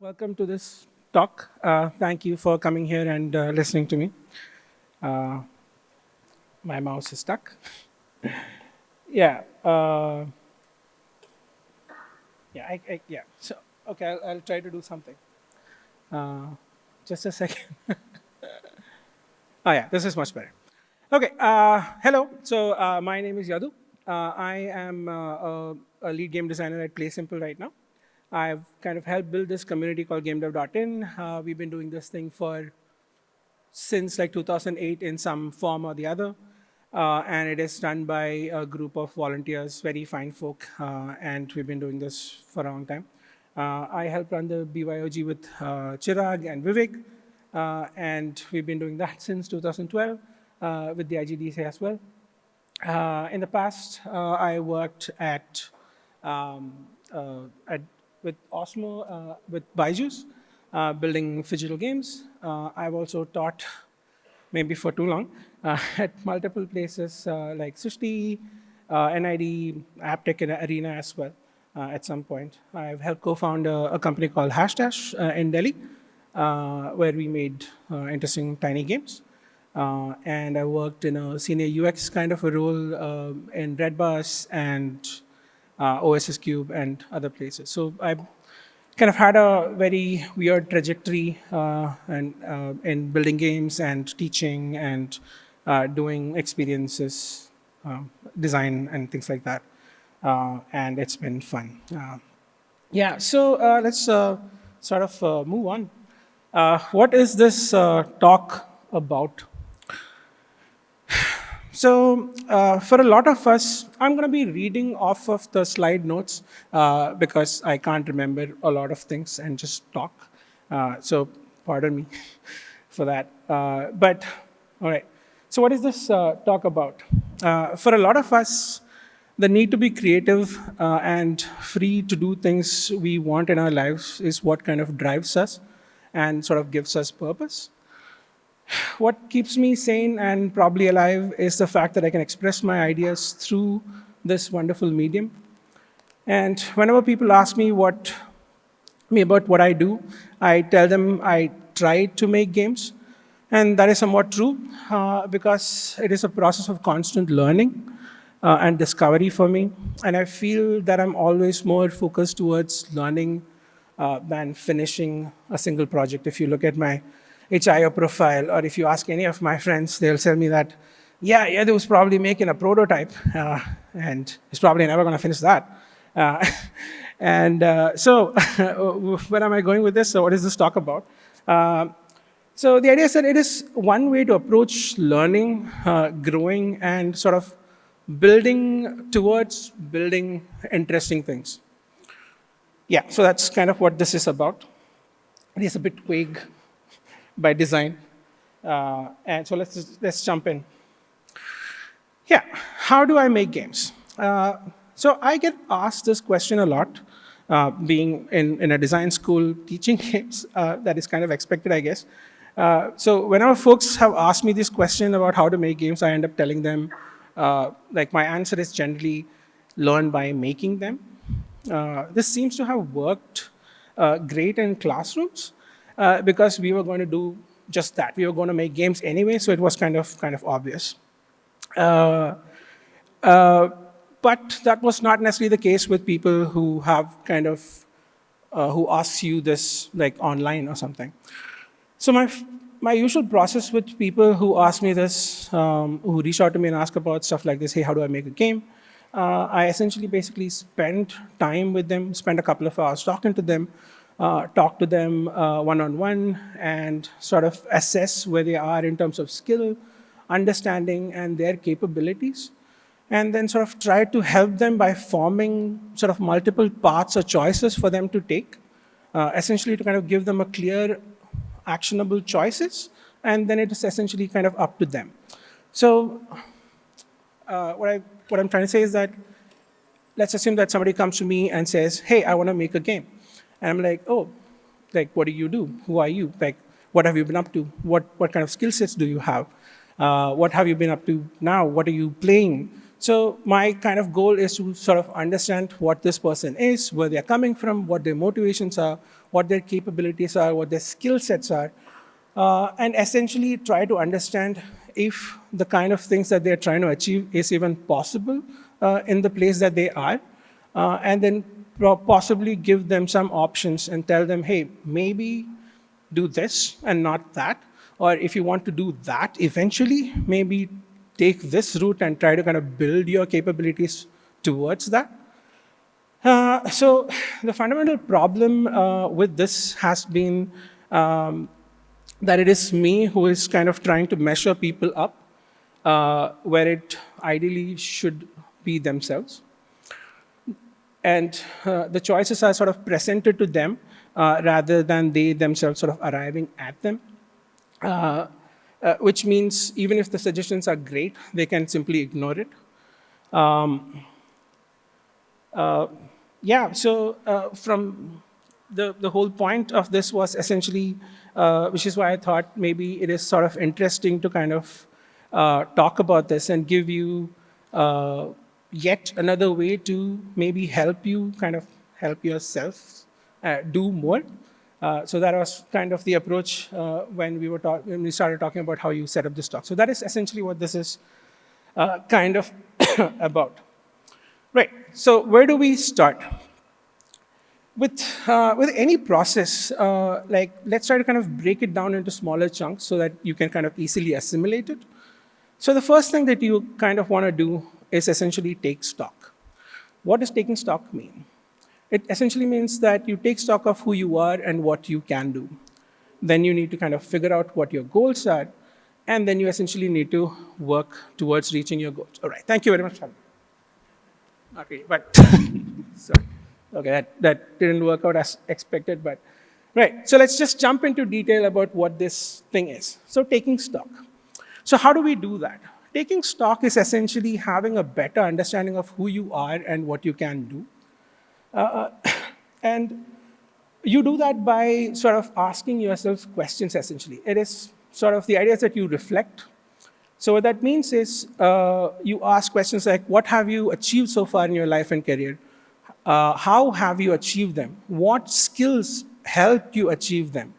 Welcome to this talk. Thank you for coming here and listening to me. Uh, my mouse is stuck. Yeah. Yeah. So, okay, I'll try to do something. Uh, just a second. Oh, yeah, this is much better. Okay. Hello. So, my name is Yadu. I am a lead game designer at PlaySimple right now. I've kind of helped build this community called GameDev.in. We've been doing this thing for since like 2008 in some form or the other. And it is run by a group of volunteers, very fine folk, and we've been doing this for a long time. I help run the BYOG with Chirag and Vivek, and we've been doing that since 2012 with the IGDC as well. In the past, I worked um, at with Osmo, with Byju's, building phygital games. I've also taught, maybe for too long, at multiple places like Sushti, NID, Aptech Arena as well. At some point, I've helped co-found a company called Hashdash in Delhi, where we made interesting tiny games. And I worked in a senior UX kind of a role in Redbus and OSS Cube and other places. So I kind of had a very weird trajectory in building games and teaching and doing experiences, design and things like that. And it's been fun. Yeah, so let's sort of move on. What is this talk about? So, for a lot of us, I'm going to be reading off of the slide notes because I can't remember a lot of things and just talk. So, pardon me for that. But, all right. So, what is this talk about? For a lot of us, the need to be creative and free to do things we want in our lives is what kind of drives us and sort of gives us purpose. What keeps me sane and probably alive is the fact that I can express my ideas through this wonderful medium. And whenever people ask me about what I do, I tell them I try to make games. And that is somewhat true because it is a process of constant learning and discovery for me. And I feel that I'm always more focused towards learning than finishing a single project. If you look at my HIO profile, or if you ask any of my friends, they'll tell me that, yeah, Yadu was probably making a prototype, and he's probably never going to finish that. Uh, so, where am I going with this? So, what is this talk about? So, the idea is that it is one way to approach learning, growing, and sort of building towards building interesting things. Yeah, so that's kind of what this is about. It is a bit vague by design. And so let's jump in. Yeah, how do I make games? So I get asked this question a lot, being in a design school teaching games. That is kind of expected, I guess. So whenever folks have asked me this question about how to make games, I end up telling them, like my answer is generally learn by making them. This seems to have worked great in classrooms because we were going to do just that. We were going to make games anyway, so it was kind of obvious. Uh, uh, but that was not necessarily the case with people who have kind of who asks you this like online or something. So my usual process with people who ask me this, who reach out to me and ask about stuff like this, hey, how do I make a game? I essentially basically spend time with them, spend a couple of hours talking to them, talk to them one-on-one, and sort of assess where they are in terms of skill, understanding, and their capabilities. And then sort of try to help them by forming sort of multiple paths or choices for them to take, essentially to kind of give them a clear, actionable choices, and then it is essentially kind of up to them. So what I'm trying to say is that let's assume that somebody comes to me and says, hey, I want to make a game. And I'm like, oh, like, what do you do? Who are you? Like, what have you been up to? What kind of skill sets do you have? What have you been up to now? What are you playing? So my kind of goal is to sort of understand what this person is, where they're coming from, what their motivations are, what their capabilities are, what their skill sets are, and essentially try to understand if the kind of things that they're trying to achieve is even possible in the place that they are, and then possibly give them some options and tell them, hey, maybe do this and not that. Or if you want to do that eventually, maybe take this route and try to kind of build your capabilities towards that. So the fundamental problem with this has been that it is me who is kind of trying to measure people up where it ideally should be themselves. And the choices are sort of presented to them rather than they themselves sort of arriving at them. Which means even if the suggestions are great, they can simply ignore it. Yeah, so from the whole point of this was essentially, which is why I thought maybe it is sort of interesting to kind of talk about this and give you yet another way to maybe help you kind of help yourself do more. So that was kind of the approach when we started talking about how you set up this talk. So that is essentially what this is kind of about. Right. So where do we start? With any process, like let's try to kind of break it down into smaller chunks so that you can kind of easily assimilate it. So the first thing that you kind of want to do is essentially take stock. What does taking stock mean? It essentially means that you take stock of who you are and what you can do. Then you need to kind of figure out what your goals are, and then you essentially need to work towards reaching your goals. All right. Thank you very much, Shami. Okay, but sorry. Okay, that didn't work out as expected, but right. So let's just jump into detail about what this thing is. So taking stock. So how do we do that? Taking stock is essentially having a better understanding of who you are and what you can do. And you do that by sort of asking yourself questions, essentially. It is sort of the idea is that you reflect. So what that means is you ask questions like, what have you achieved so far in your life and career? How have you achieved them? What skills helped you achieve them?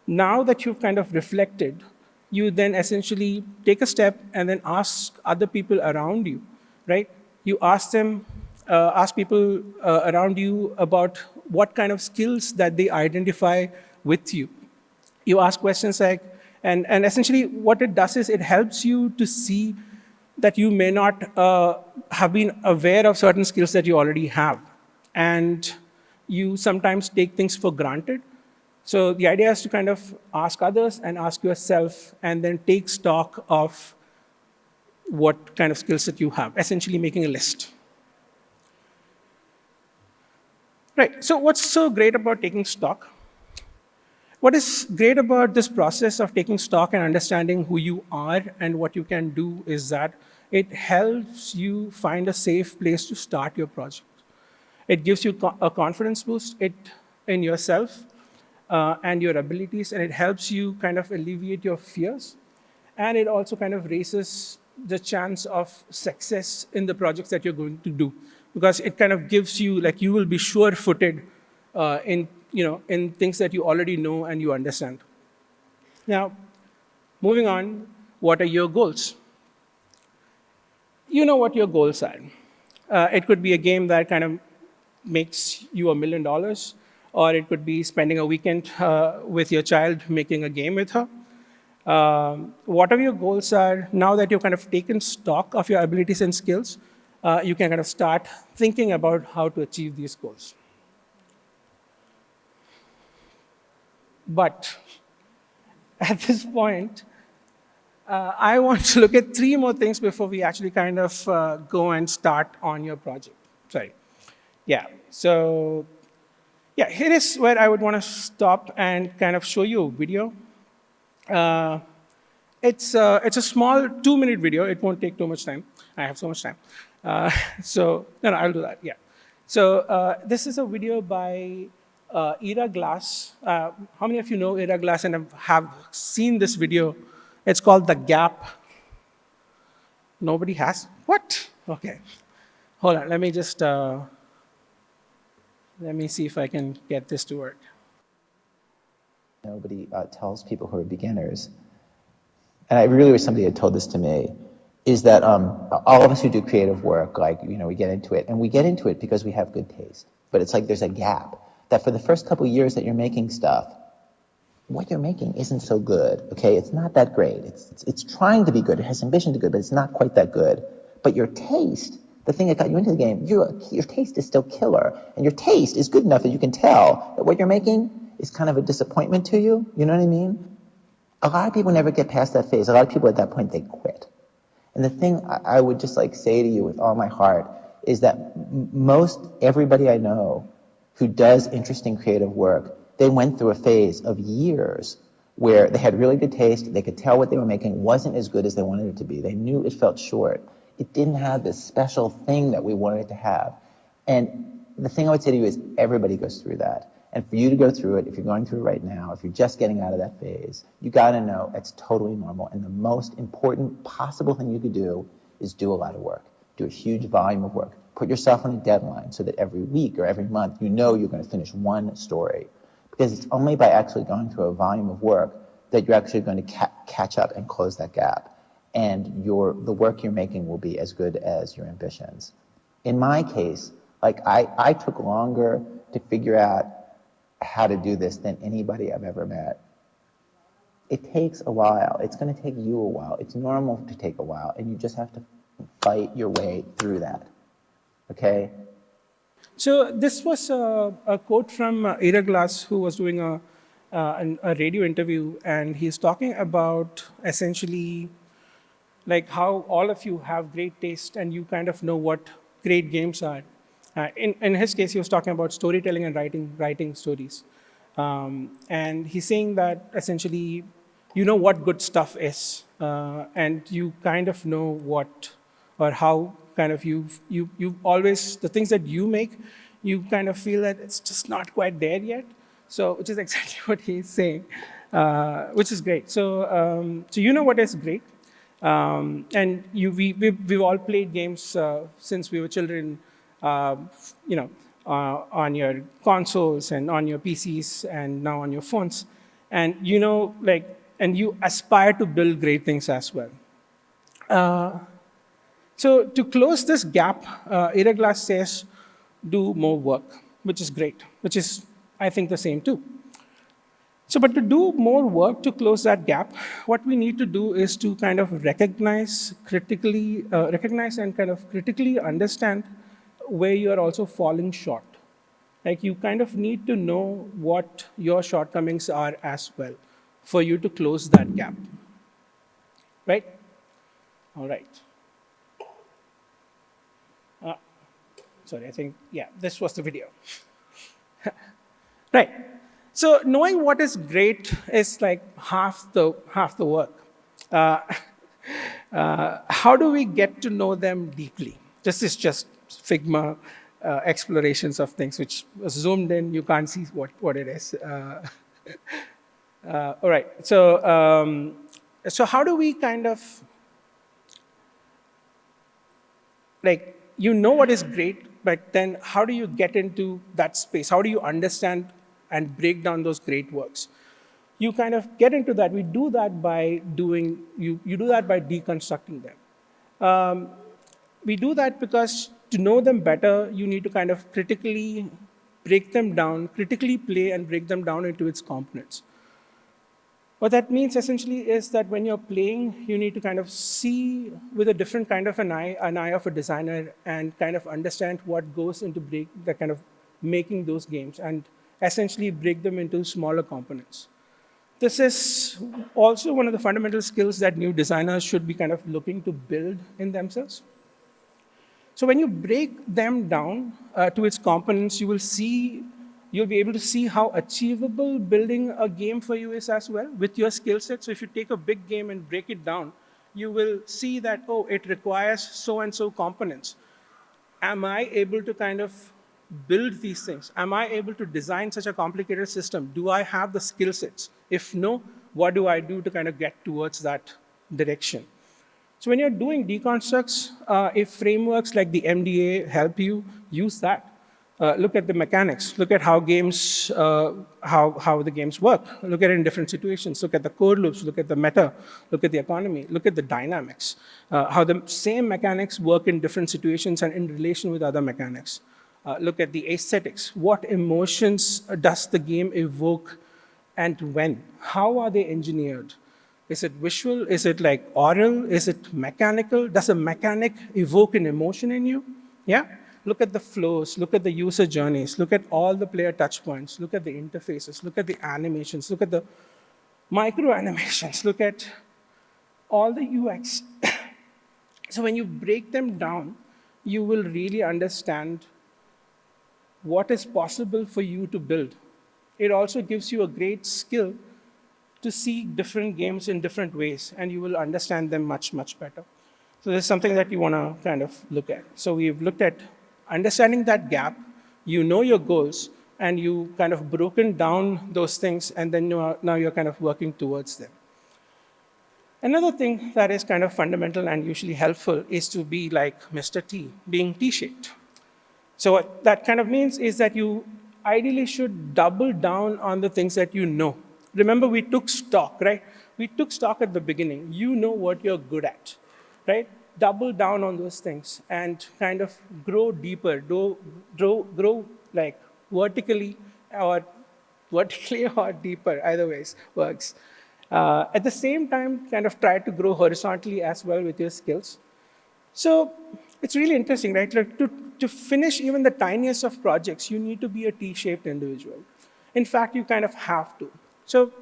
Now that you've kind of reflected, you then essentially take a step and then ask other people around you, right? You ask them, ask people around you about what kind of skills that they identify with you. You ask questions like, and essentially what it does is it helps you to see that you may not have been aware of certain skills that you already have. And you sometimes take things for granted. So the idea is to kind of ask others and ask yourself and then take stock of what kind of skills that you have, essentially making a list. Right, so what's so great about taking stock? What is great about this process of taking stock and understanding who you are and what you can do is that it helps you find a safe place to start your project. It gives you a confidence boost in yourself and your abilities, and it helps you kind of alleviate your fears. And it also kind of raises the chance of success in the projects that you're going to do, because it kind of gives you, like, you will be sure-footed in things that you already know and you understand. Now, moving on, what are your goals? You know what your goals are. It could be a game that kind of makes you $1 million, or it could be spending a weekend with your child making a game with her. Whatever your goals are, now that you've kind of taken stock of your abilities and skills, you can kind of start thinking about how to achieve these goals. But at this point, I want to look at 3 more things before we actually kind of go and start on your project. Sorry. Yeah, so yeah, here is where I would want to stop and kind of show you a video. It's a small 2-minute video. It won't take too much time. I have so much time. So no, I'll do that, yeah. So this is a video by Ira Glass. How many of you know Ira Glass and have seen this video? It's called The Gap. Nobody has? What? Okay. Hold on. Let me just, let me see if I can get this to work. Nobody tells people who are beginners, and I really wish somebody had told this to me, is that all of us who do creative work, like, we get into it, and we get into it because we have good taste. But it's like there's a gap that for the first couple of years that you're making stuff, what you're making isn't so good, okay? It's not that great. It's trying to be good. It has ambition to be good, but it's not quite that good. But your taste, the thing that got you into the game, your taste is still killer. And your taste is good enough that you can tell that what you're making is kind of a disappointment to you. You know what I mean? A lot of people never get past that phase. A lot of people at that point, they quit. And the thing I would just like say to you with all my heart is that most everybody I know who does interesting creative work, they went through a phase of years where they had really good taste. They could tell what they were making wasn't as good as they wanted it to be. They knew it felt short. It didn't have this special thing that we wanted it to have. And the thing I would say to you is everybody goes through that. And for you to go through it, if you're going through it right now, if you're just getting out of that phase, you got to know it's totally normal. And the most important possible thing you could do is do a lot of work. Do a huge volume of work. Put yourself on a deadline so that every week or every month you know you're going to finish one story. Because it's only by actually going through a volume of work that you're actually going to catch up and close that gap. And the work you're making will be as good as your ambitions. In my case, like I took longer to figure out how to do this than anybody I've ever met. It takes a while. It's going to take you a while. It's normal to take a while, and you just have to fight your way through that. Okay? So this was a quote from Ira Glass, who was doing a radio interview, and he's talking about essentially like how all of you have great taste and you kind of know what great games are. In his case, he was talking about storytelling and writing stories. And he's saying that essentially you know what good stuff is, and you kind of know what or how kind of you always, the things that you make, you kind of feel that it's just not quite there yet. So, which is exactly what he's saying, which is great. So you know what is great, and we've all played games since we were children, uh, on your consoles and on your PCs and now on your phones. And and you aspire to build great things as well. So to close this gap, Ira Glass says, do more work, which is great, which is, I think, the same too. So, but to do more work to close that gap, what we need to do is to kind of recognize and kind of critically understand where you are also falling short. Like you kind of need to know what your shortcomings are as well for you to close that gap, right? All right. Uh, Sorry, I think, yeah, this was the video. Right. So knowing what is great is like half the work. Uh, how do we get to know them deeply? This is just Figma explorations of things, which was zoomed in. You can't see what it is. All right. So how do we kind of like you know what is great, but then how do you get into that space? How do you understand and break down those great works? You kind of get into that. We do that by doing you do that by deconstructing them. We do that because to know them better, you need to kind of critically break them down, critically play and break them down into its components. What that means essentially is that when you're playing, you need to kind of see with a different kind of an eye of a designer, and kind of understand what goes into the kind of making those games, and essentially break them into smaller components. This is also one of the fundamental skills that new designers should be kind of looking to build in themselves. So when you break them down to its components, you'll be able to see how achievable building a game for you is as well with your skill set. So if you take a big game and break it down, you will see that, oh, it requires so and so components. Am I able to kind of build these things? Am I able to design such a complicated system? Do I have the skill sets? If no, what do I do to kind of get towards that direction? So when you're doing deconstructs, if frameworks like the MDA help you, use that. Look at the mechanics. Look at how games, how the games work. Look at it in different situations. Look at the core loops. Look at the meta. Look at the economy. Look at the dynamics. How the same mechanics work in different situations and in relation with other mechanics. Look at the aesthetics. What emotions does the game evoke and when? How are they engineered? Is it visual? Is it like oral? Is it mechanical? Does a mechanic evoke an emotion in you? Yeah? Look at the flows, look at the user journeys, look at all the player touch points, look at the interfaces, look at the animations, look at the micro animations, look at all the UX. So when you break them down, you will really understand what is possible for you to build. It also gives you a great skill to see different games in different ways, and you will understand them much, much better. So this is something that you want to kind of look at. So we've looked at understanding that gap, you know your goals, and you kind of broken down those things, and then now you're kind of working towards them. Another thing that is kind of fundamental and usually helpful is to be like Mr. T, being T-shaped. So what that kind of means is that you ideally should double down on the things that you know. Remember, we took stock, right? We took stock at the beginning. You know what you're good at, right? Double down on those things and kind of grow deeper, grow like vertically or vertically or deeper, either ways works. At the same time, kind of try to grow horizontally as well with your skills. So it's really interesting, right? Like to finish even the tiniest of projects, you need to be a T-shaped individual. In fact, you kind of have to. So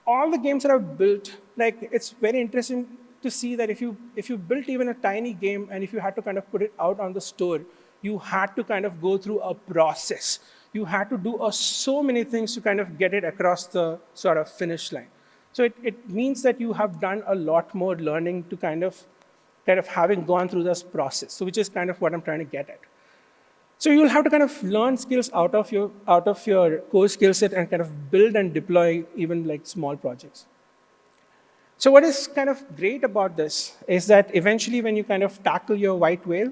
all the games that I've built, like it's very interesting to see that if you built even a tiny game and if you had to kind of put it out on the store, you had to kind of go through a process. You had to do so many things to kind of get it across the sort of finish line. So it means that you have done a lot more learning to kind of having gone through this process, so which is kind of what I'm trying to get at. So you'll have to kind of learn skills out of your core skill set and kind of build and deploy even like small projects. So what is kind of great about this is that eventually when you kind of tackle your white whale,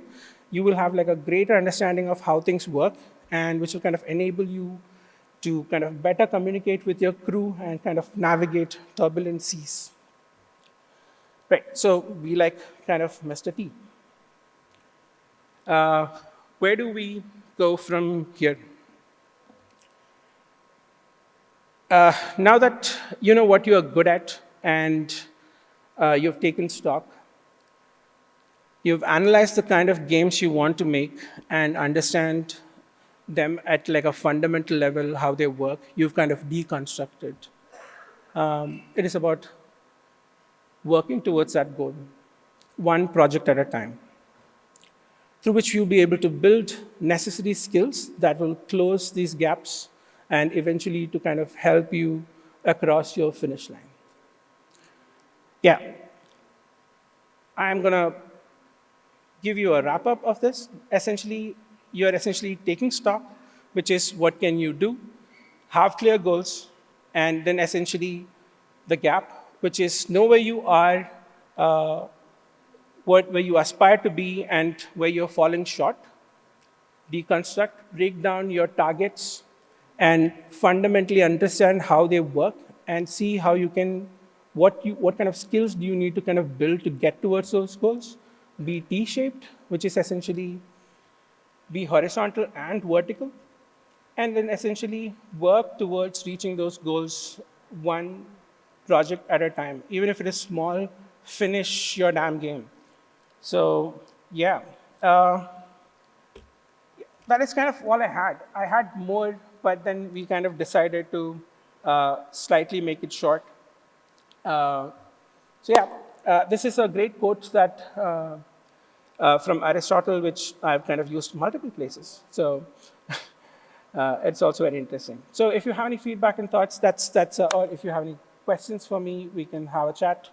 you will have like a greater understanding of how things work, and which will kind of enable you to kind of better communicate with your crew and kind of navigate turbulent seas. Right, so we like kind of Mr. T. Where do we go from here? Now that you know what you are good at and you've taken stock, you've analyzed the kind of games you want to make and understand them at like a fundamental level, how they work, you've kind of deconstructed. It is about working towards that goal, one project at a time, through which you'll be able to build necessary skills that will close these gaps and eventually to kind of help you across your finish line. Yeah. I'm going to give you a wrap up of this. Essentially, you're essentially taking stock, which is what can you do, have clear goals, and then essentially the gap, which is know where you are, where you aspire to be, and where you're falling short. Deconstruct, break down your targets, and fundamentally understand how they work, and see how you can, what kind of skills do you need to kind of build to get towards those goals. Be T-shaped, which is essentially be horizontal and vertical, and then essentially work towards reaching those goals one project at a time. Even if it is small, finish your damn game. So yeah, that is kind of all I had. I had more, but then we kind of decided to slightly make it short. So yeah, this is a great quote that from Aristotle, which I've kind of used multiple places. So it's also very interesting. So if you have any feedback and thoughts, or if you have any questions for me, we can have a chat.